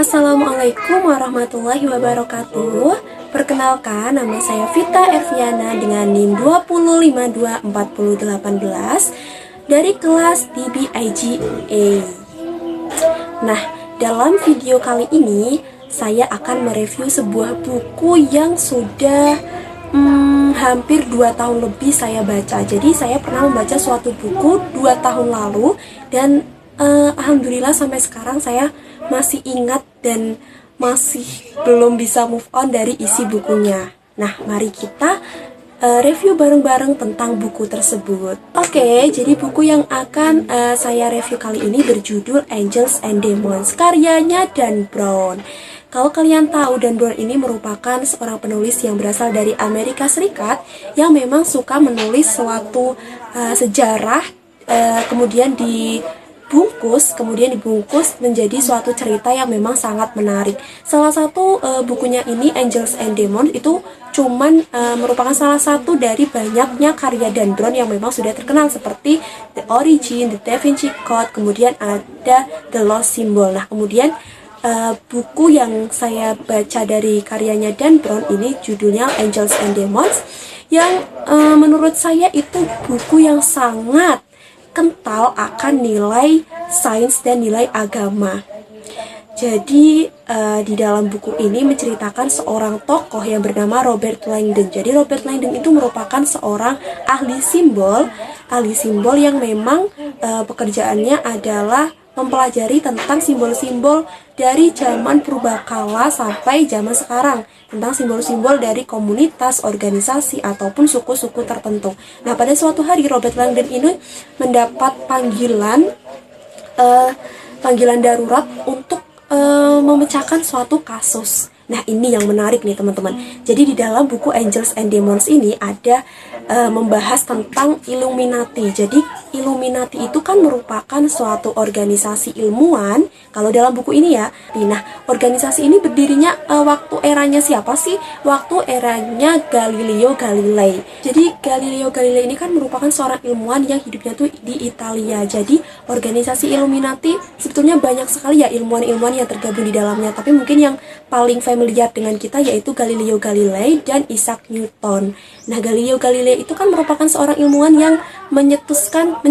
Assalamualaikum warahmatullahi wabarakatuh. Perkenalkan, nama saya Vita Erviana dengan NIM 205240818 dari kelas DBIGA. Nah, dalam video kali ini saya akan mereview sebuah buku yang sudah hampir 2 tahun lebih saya baca. Jadi saya pernah membaca suatu buku 2 tahun lalu dan alhamdulillah sampai sekarang saya masih ingat dan masih belum bisa move on dari isi bukunya. Nah, mari kita review bareng-bareng tentang buku tersebut. Oke, jadi buku yang akan saya review kali ini berjudul Angels and Demons, karyanya Dan Brown. Kalau kalian tahu, Dan Brown ini merupakan seorang penulis yang berasal dari Amerika Serikat yang memang suka menulis suatu sejarah, kemudian dibungkus menjadi suatu cerita yang memang sangat menarik. Salah satu bukunya ini, Angels and Demons, itu merupakan salah satu dari banyaknya karya Dan Brown yang memang sudah terkenal seperti The Origin, The Da Vinci Code, kemudian ada The Lost Symbol. Nah, kemudian buku yang saya baca dari karyanya Dan Brown ini judulnya Angels and Demons, yang menurut saya itu buku yang sangat kental akan nilai sains dan nilai agama. Jadi di dalam buku ini menceritakan seorang tokoh yang bernama Robert Langdon. Jadi Robert Langdon itu merupakan seorang ahli simbol yang memang pekerjaannya adalah mempelajari tentang simbol-simbol dari zaman purbakala sampai zaman sekarang, tentang simbol-simbol dari komunitas, organisasi, ataupun suku-suku tertentu. Nah, pada suatu hari Robert Langdon ini mendapat panggilan darurat untuk memecahkan suatu kasus. Nah, ini yang menarik nih teman-teman. Jadi di dalam buku Angels and Demons ini ada membahas tentang Illuminati. Jadi Illuminati itu kan merupakan suatu organisasi ilmuwan. Kalau dalam buku ini ya. Nah, organisasi ini berdirinya waktu eranya siapa sih? Waktu eranya Galileo Galilei. Jadi Galileo Galilei ini kan merupakan seorang ilmuwan yang hidupnya tuh di Italia. Jadi organisasi Illuminati sebetulnya banyak sekali ya ilmuwan-ilmuwan yang tergabung di dalamnya. Tapi mungkin yang paling familiar dengan kita yaitu Galileo Galilei dan Isaac Newton. Nah, Galileo Galilei itu kan merupakan seorang ilmuwan yang mencetuskan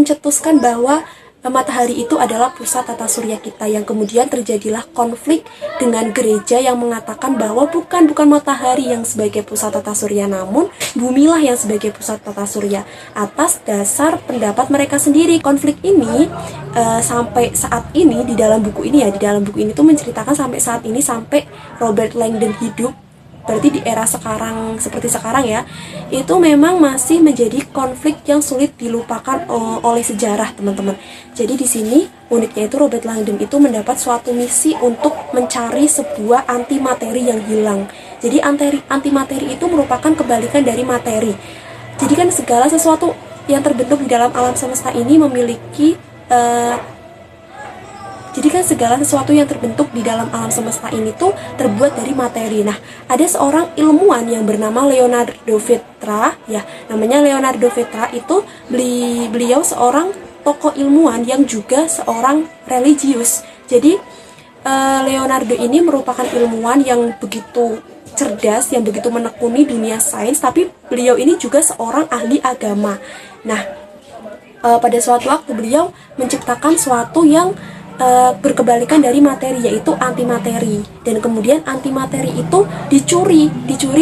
bahwa matahari itu adalah pusat tata surya kita, yang kemudian terjadilah konflik dengan gereja yang mengatakan bahwa bukan matahari yang sebagai pusat tata surya, namun bumilah yang sebagai pusat tata surya, atas dasar pendapat mereka sendiri. Konflik ini sampai saat ini di dalam buku ini tuh menceritakan sampai saat ini, sampai Robert Langdon hidup, berarti di era sekarang, seperti sekarang ya, itu memang masih menjadi konflik yang sulit dilupakan oleh sejarah, teman-teman. Jadi di sini uniknya itu Robert Langdon itu mendapat suatu misi untuk mencari sebuah antimateri yang hilang. Jadi antimateri itu merupakan kebalikan dari materi. Jadi kan segala sesuatu yang terbentuk di dalam alam semesta ini memiliki segala sesuatu yang terbentuk di dalam alam semesta ini tuh terbuat dari materi. Nah, ada seorang ilmuwan yang bernama Leonardo Vetra, ya, namanya Leonardo Vetra itu beliau seorang tokoh ilmuwan yang juga seorang religius. Jadi Leonardo ini merupakan ilmuwan yang begitu cerdas, yang begitu menekuni dunia sains, tapi beliau ini juga seorang ahli agama. Nah, pada suatu waktu beliau menciptakan suatu yang berkebalikan dari materi, yaitu antimateri. Dan kemudian antimateri itu dicuri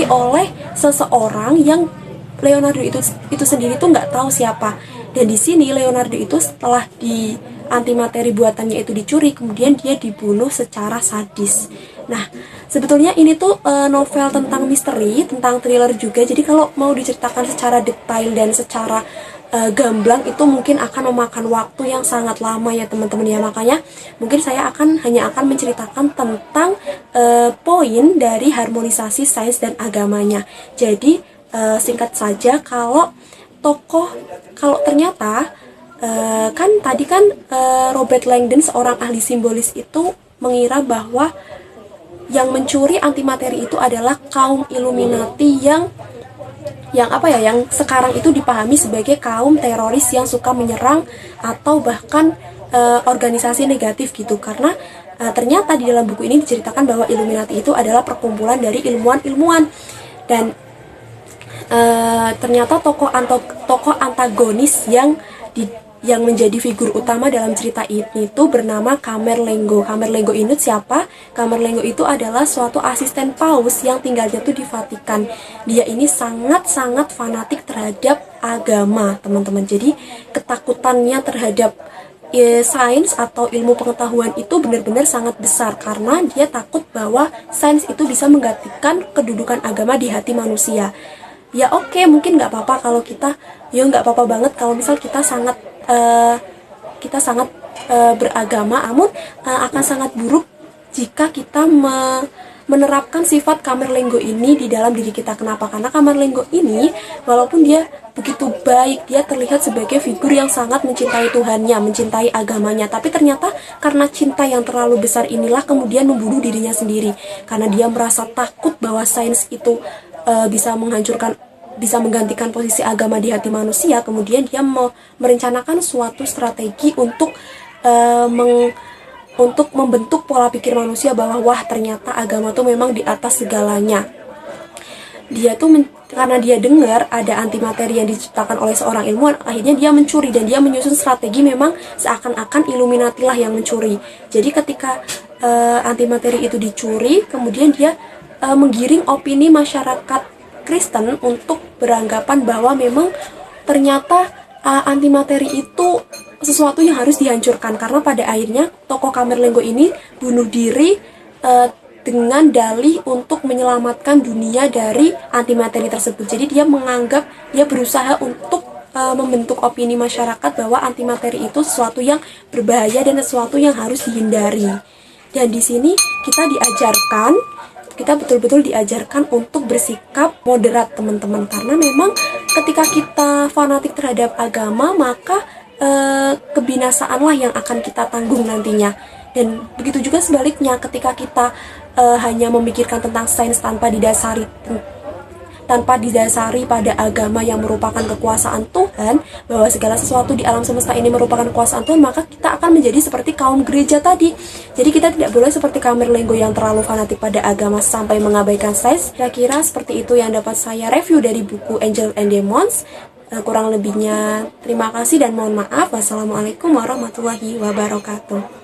oleh seseorang yang Leonardo itu sendiri tuh nggak tahu siapa. Dan di sini Leonardo itu setelah di antimateri buatannya itu dicuri, kemudian dia dibunuh secara sadis. Nah, sebetulnya ini tuh novel tentang misteri, tentang thriller juga. Jadi kalau mau diceritakan secara detail dan secara gamblang itu mungkin akan memakan waktu yang sangat lama ya teman-teman ya. Makanya mungkin saya hanya akan menceritakan tentang poin dari harmonisasi sains dan agamanya. Jadi singkat saja, kalau ternyata kan tadi kan Robert Langdon, seorang ahli simbolis itu mengira bahwa yang mencuri antimateri itu adalah kaum Illuminati yang sekarang itu dipahami sebagai kaum teroris yang suka menyerang atau bahkan organisasi negatif gitu. Karena ternyata di dalam buku ini diceritakan bahwa Illuminati itu adalah perkumpulan dari ilmuwan-ilmuwan. Dan ternyata tokoh antagonis yang menjadi figur utama dalam cerita ini tuh bernama Camerlengo. Camerlengo ini siapa? Camerlengo itu adalah suatu asisten paus yang tinggalnya tuh di Vatikan. Dia ini sangat-sangat fanatik terhadap agama, teman-teman. Jadi ketakutannya terhadap sains atau ilmu pengetahuan itu benar-benar sangat besar, karena dia takut bahwa sains itu bisa menggantikan kedudukan agama di hati manusia. Ya oke, mungkin nggak apa-apa kalau kita, ya nggak apa-apa banget kalau misal kita sangat beragama, namun akan sangat buruk jika kita menerapkan sifat Camerlengo ini di dalam diri kita. Kenapa? Karena Camerlengo ini walaupun dia begitu baik, dia terlihat sebagai figur yang sangat mencintai Tuhannya, mencintai agamanya, tapi ternyata karena cinta yang terlalu besar inilah kemudian membunuh dirinya sendiri, karena dia merasa takut bahwa sains itu bisa menggantikan posisi agama di hati manusia. Kemudian dia merencanakan suatu strategi untuk membentuk pola pikir manusia bahwa wah, ternyata agama tuh memang di atas segalanya. Dia tuh karena dia dengar ada antimateri yang diciptakan oleh seorang ilmuwan, akhirnya dia mencuri dan dia menyusun strategi memang seakan-akan Illuminati lah yang mencuri. Jadi ketika antimateri itu dicuri, kemudian dia menggiring opini masyarakat Kristen untuk beranggapan bahwa memang ternyata antimateri itu sesuatu yang harus dihancurkan, karena pada akhirnya tokoh Camerlengo ini bunuh diri dengan dalih untuk menyelamatkan dunia dari antimateri tersebut. Jadi dia berusaha untuk membentuk opini masyarakat bahwa antimateri itu sesuatu yang berbahaya dan sesuatu yang harus dihindari. Dan di sini kita betul-betul diajarkan untuk bersikap moderat, teman-teman, karena memang ketika kita fanatik terhadap agama, maka kebinasaanlah yang akan kita tanggung nantinya. Dan begitu juga sebaliknya, ketika kita hanya memikirkan tentang sains tanpa didasari pada agama yang merupakan kekuasaan Tuhan, bahwa segala sesuatu di alam semesta ini merupakan kekuasaan Tuhan, maka kita akan menjadi seperti kaum gereja tadi. Jadi kita tidak boleh seperti Camerlengo yang terlalu fanatik pada agama sampai mengabaikan sains. Kira-kira seperti itu yang dapat saya review dari buku Angels and Demons. Kurang lebihnya terima kasih dan mohon maaf. Wassalamualaikum warahmatullahi wabarakatuh.